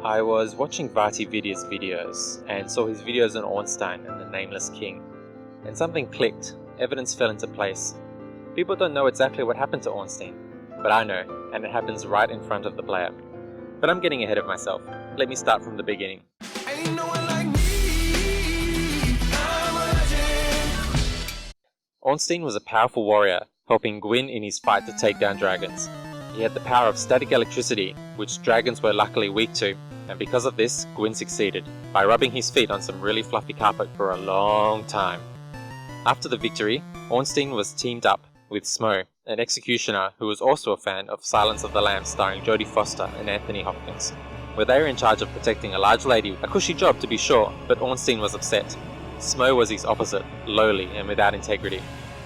I was watching Vaatividya's videos and saw his videos on Ornstein and the Nameless King, and something clicked. Evidence fell into place. People don't know exactly what happened to Ornstein, but I know, and it happens right in front of the player. But I'm getting ahead of myself. Let me start from the beginning. Ain't no one like me. I'm a legend. Ornstein was a powerful warrior, helping Gwyn in his fight to take down dragons. He had the power of static electricity, which dragons were luckily weak to, and because of this, Gwyn succeeded, by rubbing his feet on some really fluffy carpet for a long time. After the victory, Ornstein was teamed up with Smo, an executioner who was also a fan of Silence of the Lambs starring Jodie Foster and Anthony Hopkins, where they were in charge of protecting a large lady, a cushy job to be sure, but Ornstein was upset. Smo was his opposite, lowly and without integrity.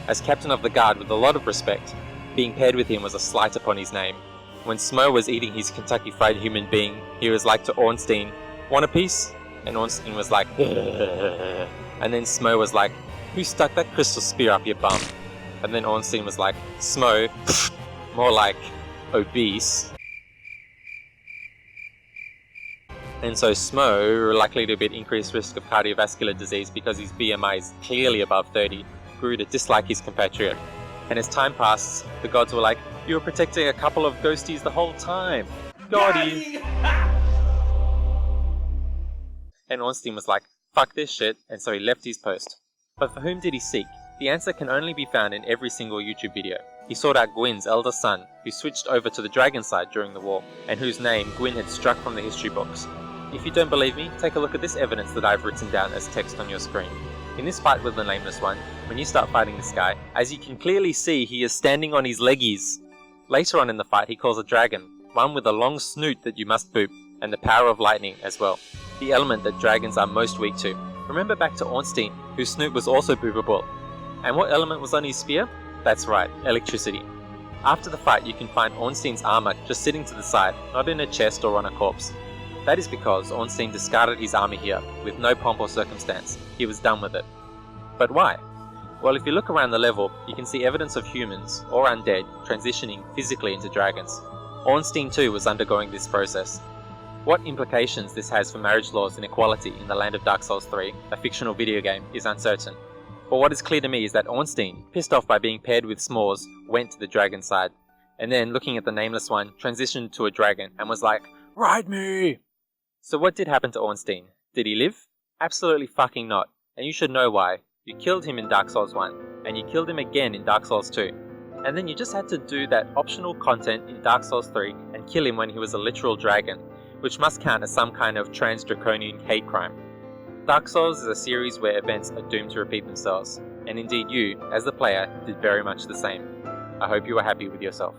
As captain of the guard with a lot of respect, being paired with him was a slight upon his name. When Smo was eating his Kentucky Fried human being, he was like to Ornstein, "Want a piece?" And Ornstein was like, and then Smo was like, "Who stuck that crystal spear up your bum?" And then Ornstein was like, "Smo, more like obese." And so Smo, likely to be at increased risk of cardiovascular disease because his BMI is clearly above 30, grew to dislike his compatriot. And as time passed, the gods were like, "You were protecting a couple of ghosties the whole time. Goddie!" And Ornstein was like, "Fuck this shit," and so he left his post. But for whom did he seek? The answer can only be found in every single YouTube video. He sought out Gwyn's elder son, who switched over to the dragon side during the war, and whose name Gwyn had struck from the history books. If you don't believe me, take a look at this evidence that I've written down as text on your screen. In this fight with the Nameless One, when you start fighting this guy, as you can clearly see, he is standing on his leggies. Later on in the fight, he calls a dragon, one with a long snoot that you must boop, and the power of lightning as well, the element that dragons are most weak to. Remember back to Ornstein, whose snoot was also boopable. And what element was on his spear? That's right, electricity. After the fight, you can find Ornstein's armor just sitting to the side, not in a chest or on a corpse. That is because Ornstein discarded his armor here, with no pomp or circumstance. He was done with it. But why? Well, if you look around the level, you can see evidence of humans, or undead, transitioning physically into dragons. Ornstein too was undergoing this process. What implications this has for marriage laws and equality in the land of Dark Souls 3, a fictional video game, is uncertain. But what is clear to me is that Ornstein, pissed off by being paired with s'mores, went to the dragon side, and then, looking at the Nameless One, transitioned to a dragon and was like, "Ride me!" So what did happen to Ornstein? Did he live? Absolutely fucking not, and you should know why. You killed him in Dark Souls 1, and you killed him again in Dark Souls 2. And then you just had to do that optional content in Dark Souls 3 and kill him when he was a literal dragon, which must count as some kind of trans-draconian hate crime. Dark Souls is a series where events are doomed to repeat themselves, and indeed you, as the player, did very much the same. I hope you are happy with yourself.